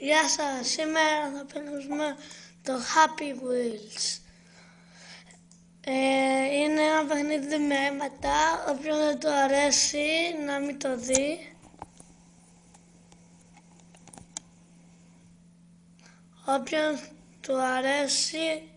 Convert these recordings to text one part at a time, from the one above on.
Γεια σας, σήμερα θα παίξουμε το Happy Wheels. Είναι ένα παιχνίδι με αίματα, όποιον δεν του αρέσει να μην το δει. Όποιον του αρέσει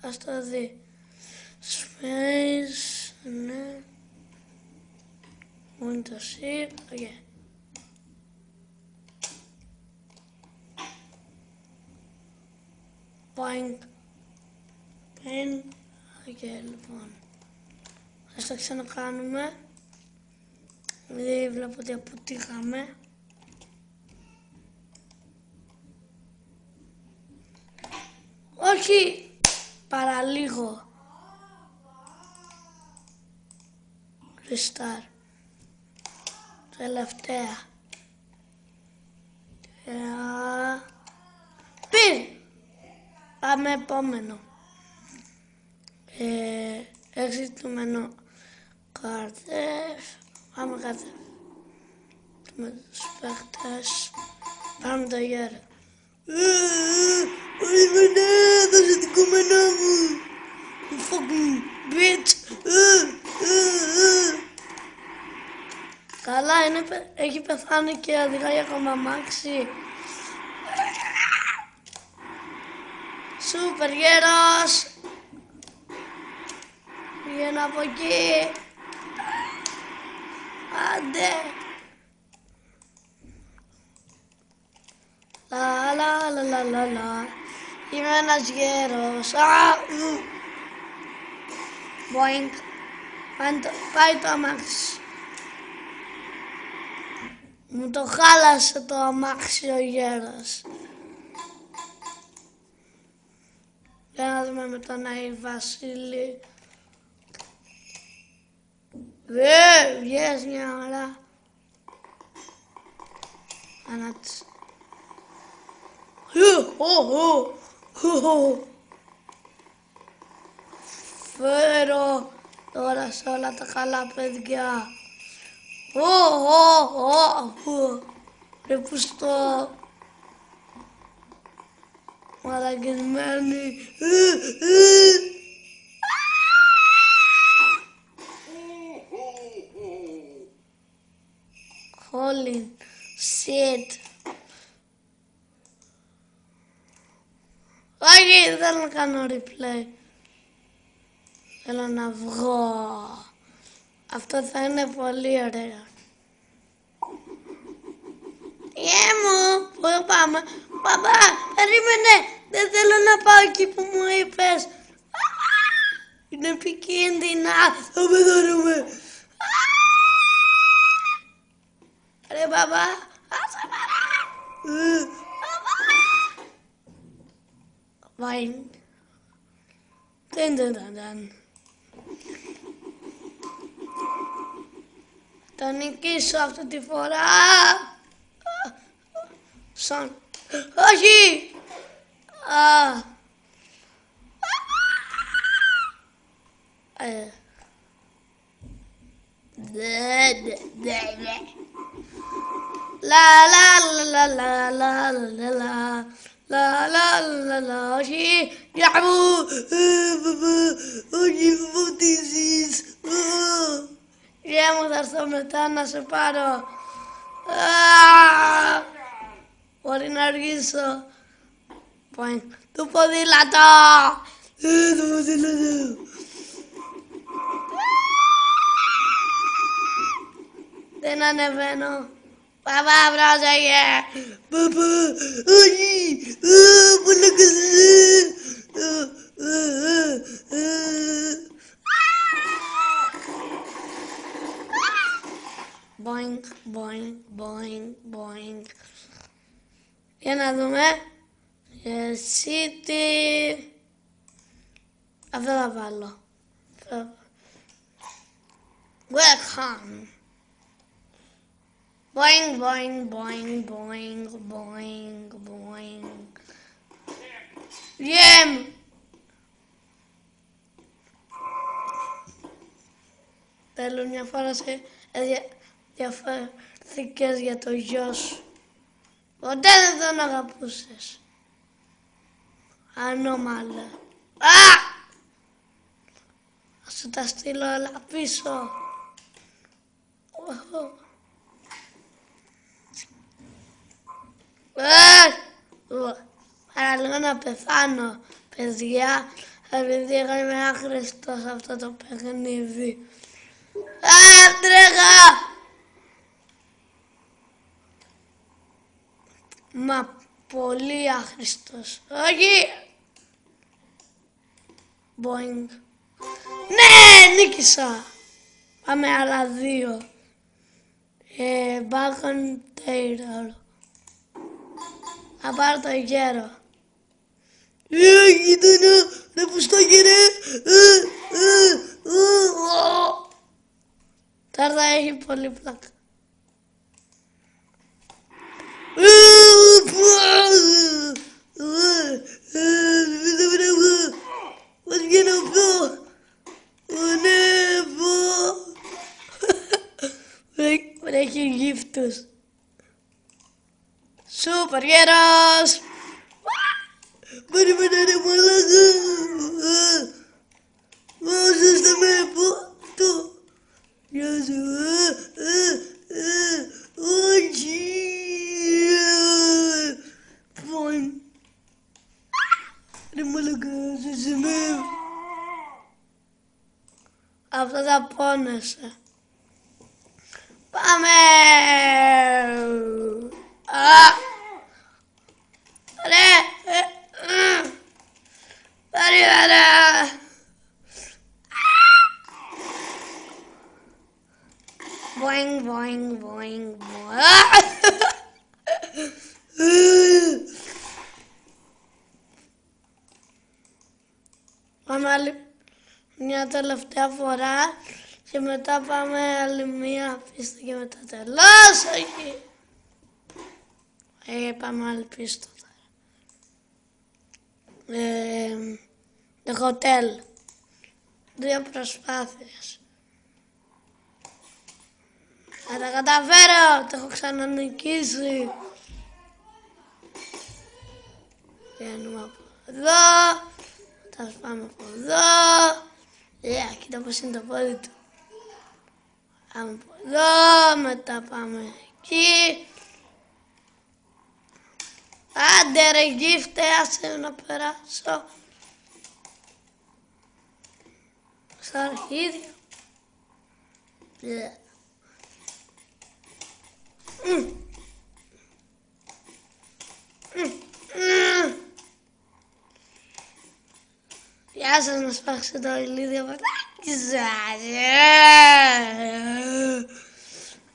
ας το δει. Space, ναι. Windows C, ok. Boing. Pin. Ok, λοιπόν. Ας το ξανακάνουμε. Δεν βλέπω ότι αποτύχαμε. Όχι! Παραλίγο. Restart. Τελευταία. Πιν! Πάμε επόμενο. Exit του μενού. Κάρτες. Πάμε κάρτες. Με τους παίχτες. Πάμε το γέρο. Περίμενε, δώσε την κομμένα μου. Fucking bitch. Καλά, έχει πεθάνει και οδηγάει ακόμα αμάξι. Σούπερ γέρος. Βγαίνω από εκεί. Άντε. Λα. Είμαι ένας γέρος. Boing. Πάει το αμάξι. Μου το χάλασε το αμάξι ο γέρος. Για να δούμε με τον Άι Βασίλη. Βγες μια ώρα. Ανάτησε. Φέρω τώρα σε όλα τα καλά παιδιά. Ρε πουστό. Μαλακισμένη. Holy shit. Όχι, δεν θέλω να κάνω replay. Θέλω να βγω. Αυτό θα είναι πολύ ωραίο. Μου, πού πάμε. Παπά, περίμενε. Δεν θέλω να πάω εκεί που μου είπες. Είναι επικίνδυνα. Θα πεθάνουμε. Ρε παπά, άσε παρά. Βάιν. Ταν. Θα νικήσω αυτή τη φορά. Σαν. Όχι! Λα, όχι, γεια μου, όχι, φωτίζεις. Γεια μου, θα έρθω μετά να σε πάρω. Μπορεί να αργήσω. Το ποδήλατο. Το ποδήλατο. Δεν ανεβαίνω. Παπά, πρόσεχε. Παπά, όχι. Boing. Για να δούμε. City. Αυτό θα βάλω. Welcome. Boing. Βγέμ. Θέλω μια φορά σε διαφορετικές για το γιο σου. Ποτέ δεν τον αγαπούσες. Ανώμαλε. Α! Θα σου τα στείλω όλα πίσω. Παραλίγο να πεθάνω, παιδιά, επειδή εγώ είμαι άχρηστος σε αυτό το παιχνίδι. Τρέχα! Μα πολύ άχρηστος. Όχι! Boing. Ναι, νίκησα! Πάμε άλλα 2. Back on Taylor. Θα πάρω το γέρο. Γείτονα, να πουστάκερε. Τώρα θα έχει πολύ πλάκα. Πώς βγαίνω αυτό. Έχει γύφτους. Σούπερ γέρος. Περίμενε ρε μαλάκα. Βάζεστε με πότο. Γεια σου. Όχι. Φων. Ρε μαλάκα, σε με. Αυτό θα πόνεσαι. Πάμε! Ρε! Περίμενε! Boing, boing, boing, boing. Πάμε άλλη μια τελευταία φορά και μετά πάμε άλλη μια πίστα και μετά τελώς. Πάμε άλλη πίστα τώρα. Το hotel. 2 προσπάθειες. Θα τα καταφέρω, το έχω ξανανικήσει. Βγαίνουμε από εδώ, θα πάμε από εδώ. Κοίτα πως είναι το πόδι του. Πάμε από εδώ, μετά πάμε εκεί. Άντε ρε γύφτε, άσε να περάσω. Στα αρχίδια. Γεια σας, να σπάξω το ηλίδιο πατάκι σας.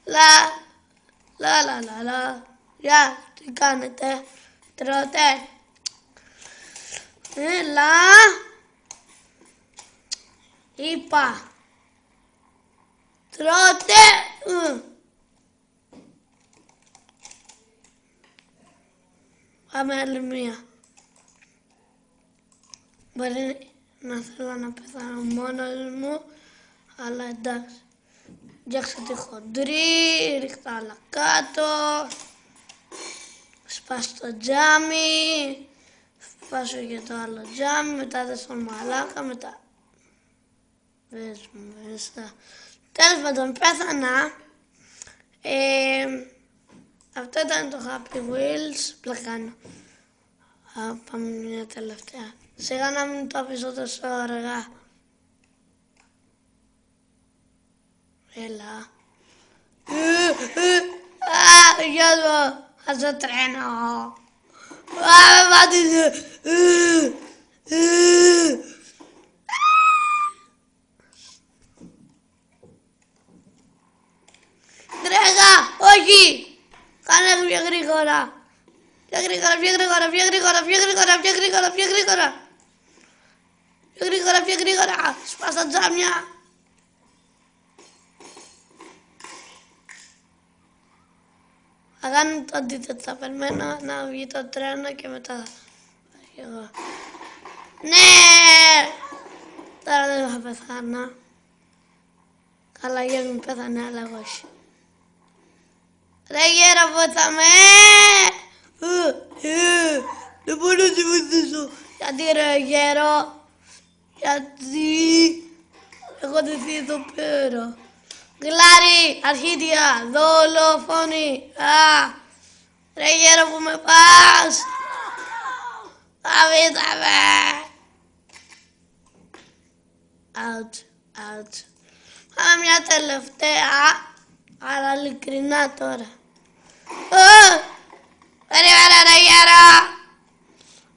Λα. Γεια, τι κάνετε, τρώτε. Έλα. Είπα. Τρώτε. Πάμε άλλη μία. Μπορεί να θέλω να πεθάνω μόνος μου, αλλά εντάξει. Φτιάξω τη χοντρή, ρίχτα άλλα κάτω. Σπάσω το τζάμι. Σπάσω και το άλλο τζάμι, μετά δες τον μαλάκα, μετά... Βες μέσα. Τέλος πάντων, πέθανα. Αυτό ήταν το Happy Wheels. Πλακάνω. Πάμε μια τελευταία. Σιγά να μην το αφήσω τόσο αργά. Έλα. Γεια σου. Ας το τρένο. Με πάτησε. Τρέχα. Όχι. Κάνε πιο γρήγορα. Πιο γρήγορα. Σπάσα τζάμια. Θα κάνω το αντίθετο. Θα περιμένω να βγει το τρένο και μετά θα φύγω εγώ. Ναι! Τώρα δεν θα πεθάνω. Καλά, για μην πέθανε, αλλά όχι. Ρε γέρο, πόθαμε! Γιατί ρε γέρο, γιατί έχω δεθεί εδώ πέρα. Γλάρι, αρχίδια, δολοφόνη. Ρε γέρο που με πας. Αφήσαμε. Out, out. Πάμε μια τελευταία, αλλά ειλικρινά τώρα. Περίμενε ρε γέρο.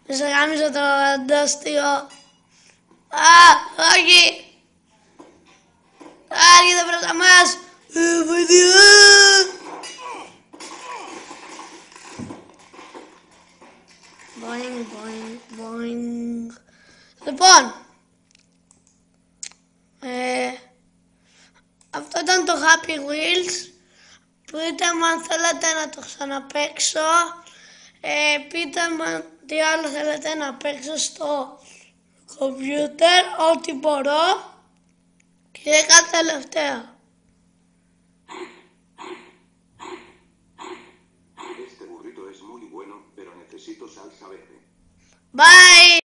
Μη σε γάμισε το αντάστιο. Όχι. Έρχεται μπροστά μας. Βοήθεια. Boing, boing, boing. Λοιπόν, αυτό ήταν το Happy Wheels. Πείτε μου αν θέλετε να το ξαναπαίξω. Πείτε μου τι άλλο θέλετε να παίξω στο κομπιούτερ, ό,τι μπορώ. Και κάτι τελευταίο. Este burrito es muy bueno, pero necesito salsa verde. Bye!